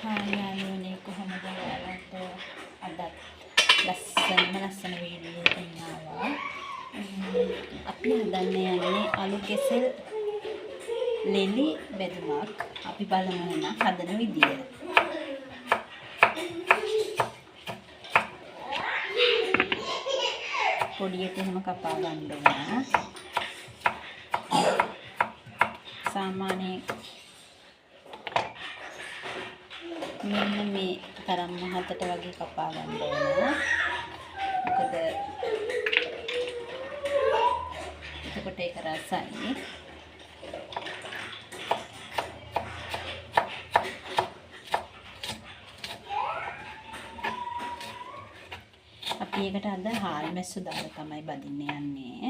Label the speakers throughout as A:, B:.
A: යාළුවනේ කොහොමද ඔයාලට අදත් ලස්සන වීඩියෝ එකක් ආවා. අපි හදන්න යන්නේ අලු කෙසෙල් ලෙලි බෙදුමක්. අපි බලමු එහෙනම් හදන විදිය. පොඩියට එහෙම කපා ගන්න ඕන. සාමාන්‍ය මෙන්න මේ තරම් මහතට වගේ කපා ගන්න ඕන. මොකද එතකොට ඒක රසයි. අපි ඒකට අද හාල් මැස්සු දාලා තමයි බදින්න යන්නේ.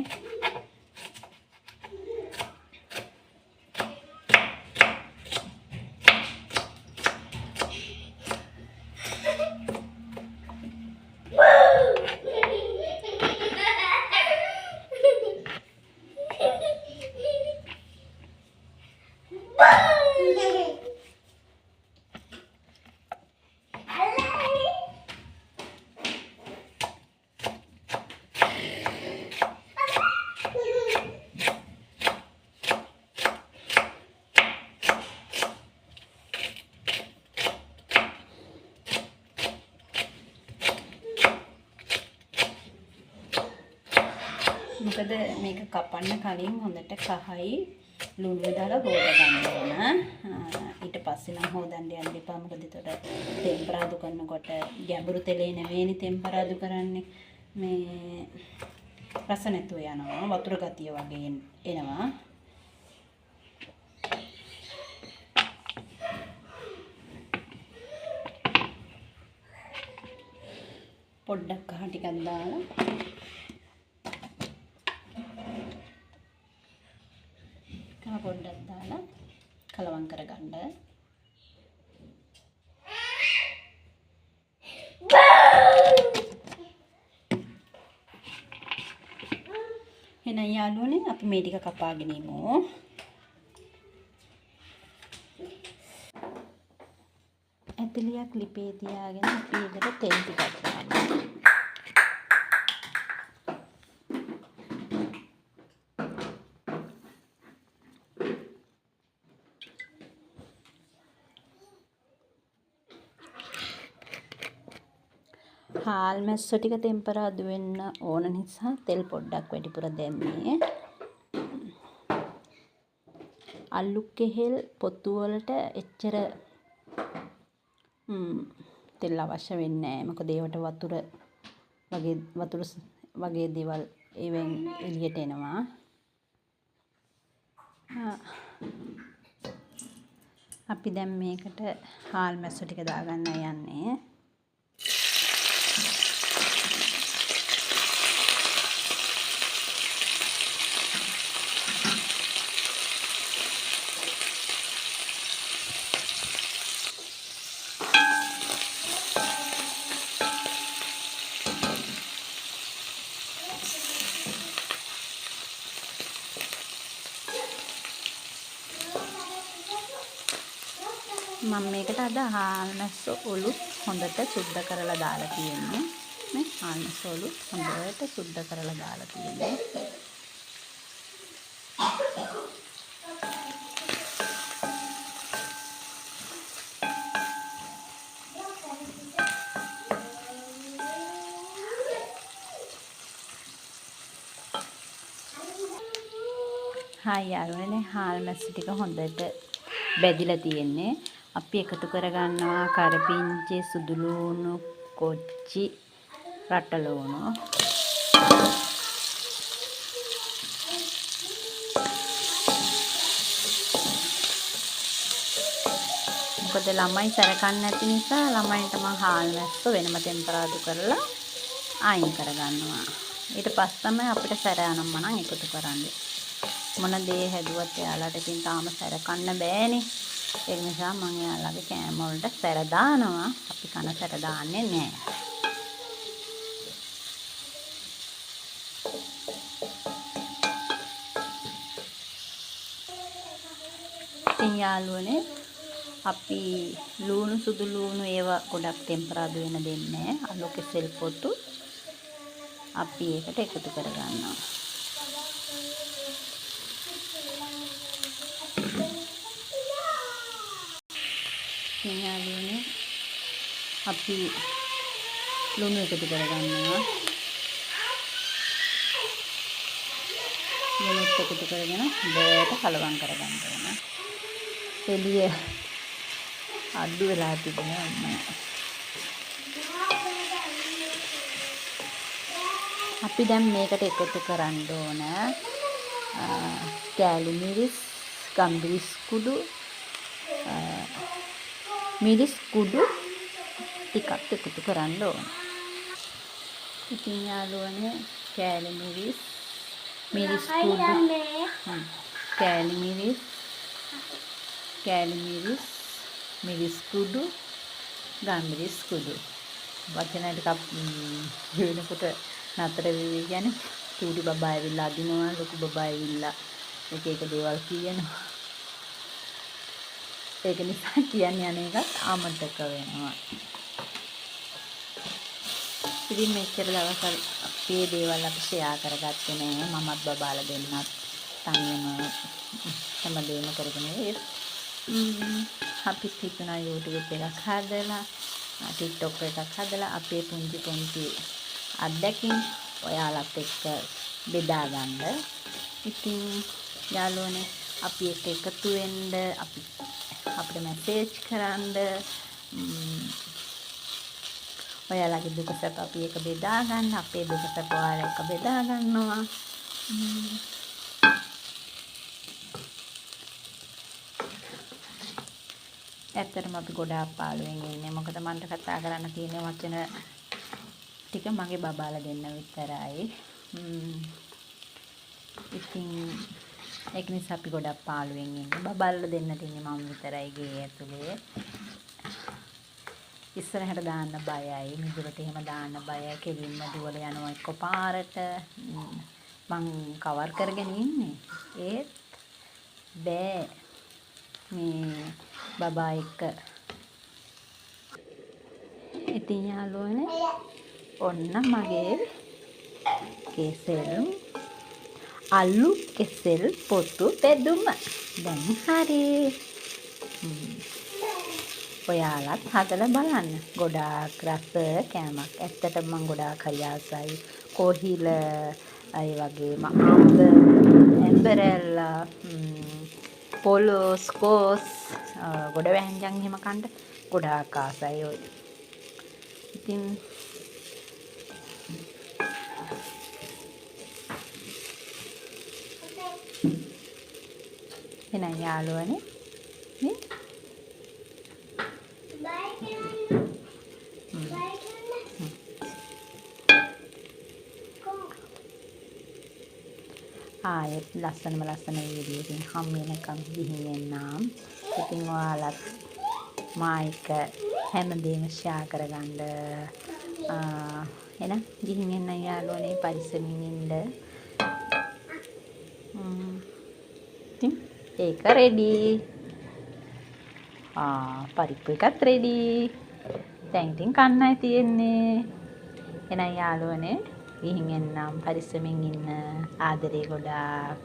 A: මොකද මේක කපන්න කලින් හොඳට කහයි ලුණු දාලා හොදා ගන්න ඕන. ඊට පස්සේ නම් හොදන්න යන්න එපා. මොකද ඒතකොට ටෙම්පරාදු කරනකොට ගැඹුරු තෙලේ නෙවෙයිනේ ටෙම්පරාදු කරන්නේ. මේ රස නැතුව යනවා. වතුර ගතිය වගේ එනවා. පොඩ්ඩක් කහ ටිකක් දාලා පොඩ්ඩක් දාලා කලවම් කරගන්න. එහෙනම් යාළුවනේ අපි මේ ටික කපාගෙන ඉමු. ඇතිලියක් ලිපේ තියාගෙන අපි ඒකට තෙල් ටිකක් දාන්න. හාල් මැස්ස ටික ටෙම්පරාදු වෙන්න ඕන නිසා තෙල් පොඩ්ඩක් වැඩිපුර දැම්මේ. අලු කෙහෙල් පොතු වලට එච්චර තෙල් අවශ්‍ය වෙන්නේ නැහැ. මොකද ඒවට වතුර වගේ දේවල් ඒවෙන් එළියට එනවා. අපි දැන් මේකට හාල් මැස්ස ටික දාගන්න යන්නේ. මම මේකට අද හාල් මැස්ස ඔලුත් හොඳට සුද්ධ කරලා දාලා තියෙන්නේ. මේ හාල් මැස්ස ඔලුත් හොඳට සුද්ධ කරලා දාලා තියෙන්නේ. හායි යාළුවනේ හාල් මැස්ස ටික හොඳට බැදිලා තියෙන්නේ. අපි එකතු කරගන්නවා කරපිංචේ, සුදු ලුණු, කොච්චි, රටලුණු. මොකද ළමයි සැරකන්නේ නැති නිසා ළමයින්ට මම හාල් මැස්ස වෙනම ටෙම්පරාදු කරලා අයින් කරගන්නවා. ඊට පස්සේ තමයි අපිට සැර අනම්මනම් එකතු කරන්නේ. මොන දේ හැදුවත් එයාලට ඉතින් තාම සැරකන්න බෑනේ. ඒ නිසා මම එයාලගේ කෑම වලට සැර දානවා. අපි කන සැර දාන්නේ නැහැ. ඉතින් යාළුවනේ අපි ලුණු සුදු ලුණු ඒවා ගොඩක් ටෙම්පරාදු වෙන දෙන්නේ අලු කෙසෙල් පොතු අපි ඒකට එකතු කරගන්නවා. යාළුවනේ අපි ලුණු එකතු කරගන්නවා. ලුණුත් එකතු කරගෙන බෑට කලවම් කරගන්න ඕන. එළිය අඩු වෙලා තිබුණා. අපි දැන් මේකට එකතු කරන්න ඕන කෑලි මිරිස්, ගම්මිරිස් කුඩු, මිරිස් කුඩු ටිකක් එකතු කරන්න ඕන. ඉතින් යාළුවනේ කෑලි මිරිස්, මිරිස් කුඩු, කෑලි මිරිස්, මිරිස් කුඩු, ගම්මිරිස් කුඩු වචන ටිකක් වෙනකොට නතර වෙවි කියන්නේ චූටි බබා ඇවිල්ලා අදිනවා, ලොකු බබා ඇවිල්ලා එක එක දේවල් කියනවා. ඒක නිසා කියන්නේ අනේකත් අමතක වෙනවා. ඉතින් මෙච්චර දවසල් අපේ දේවල් අපි ෂෙයා කරගත්තේ නෑ. මමත් බබාලා දෙන්නත් තනියම හැමදේම කරගෙන අපි හිතුණා YouTube එකක් හදලා TikTok එකක් හදලා අපේ පුංචි අත්දැකීම් ඔයාලත් එක්ක බෙදා ගන්න. ඉතින් යාළුවනේ අපි එක්ක එකතු වෙන්න, අපිට මැසේජ් කරන්න, ඔයාලගේ දුක සැප අපි එක බෙදා ගන්න, අපේ දුක සැප ඔයාලා එක්ක බෙදා ගන්නවා. ඇත්තටම අපි ගොඩාක් පාළුවෙන් ඉන්නේ. මොකද මන්ට කතා කරන්න තියෙන වචන ටික මගේ බබාලා දෙන්න විතරයි. ඉතින් ඒක නිසා අපි ගොඩක් පාළුවෙන් ඉන්නේ. බබාලා දෙන්නට ඉන්නේ මම විතරයි ගේ ඇතුලේ. ඉස්සරහට දාන්න බයයි, මිදුලට එහෙම දාන්න බයයි. කෙලින්ම දුවල යනවා එකපාරට. මං කවර් කරගෙන ඉන්නේ. ඒත් බෑ මේ බබා එක්ක. ඉතින් යාළුවනේ ඔන්න මගේ කෙසෙල් අලු කෙසෙල් පොතු බෙදුම දැන් හරි. ඔයාලත් හදලා බලන්න. ගොඩාක් රස කෑමක්. ඇත්තටම මම ගොඩාක් හරි ආසයි. කොහිල අය වගේම අම්බ, ඇම්බරෙල්ලා, පොලොස්, කෝස්, ගොඩ වැංජන් එහෙම කන්න ගොඩාක් ආසයි ඔය. ඉතින් එහෙනම් යාළුවනේ නේ ආයෙත් ලස්සන වීඩියෝ එකකින් හම් වෙනකම් ගිහින් එන්නම්. ඉතින් ඔයාලත් මා එක්ක හැමදේම ෂෙයා කරගන්න. එහෙනම් ගිහින් එන්න යාළුවනේ, පරිස්සමින් ඉන්න. ඉතින් ඒක රෙඩි. පරිප්පු එකත් රෙඩි. දැන් ඉතින් කන්නයි තියෙන්නේ. එහෙනම් යාළුවනේ ගිහින් එන්නම්. පරිස්සමින් ඉන්න. ආදරේ ගොඩාක්.